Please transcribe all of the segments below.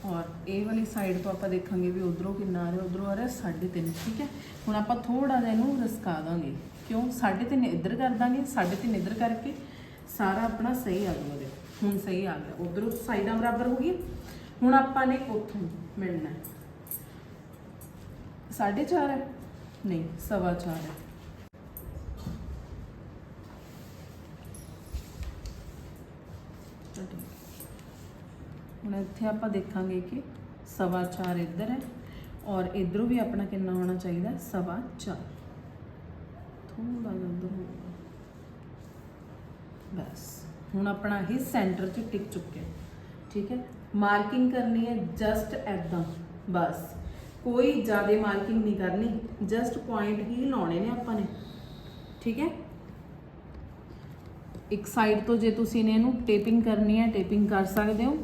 और ये वाली साइड तो आप देखेंगे भी उधरों कितना आ रहा, उधरों आ रहा 3.5। ठीक है, हुण आप थोड़ा जिहा इहनूं रसका देंगे, क्यों 3.5 इधर कर देंगे, 3.5 इधर करके सारा अपना सही आ जाऊगा। देखो हुण सही आ गया, उधरों साइडां बराबर हो गई। हुण आपां ने उत्थों मिलना है 4.5 है, नहीं 4.25 है। हुण इत्थे आपां देखांगे कि 4.25 इधर है और इधरों भी अपना कितना होना चाहिए 4.25, थोड़ा जिहा उधर होगा बस। हुण अपना ही सेंटर च टिक चुके। ठीक है, मार्किंग करनी है जस्ट ऐदां बस, कोई ज़्यादा मार्किंग नहीं करनी, जस्ट पॉइंट ही लाने ने आपां ने। ठीक है, एक साइड तो जे तुसीं इहनूं टेपिंग करनी है टेपिंग कर सकते हो।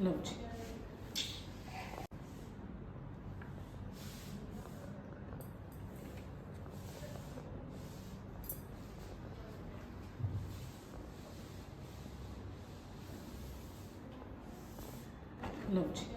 लो जी, लो जी।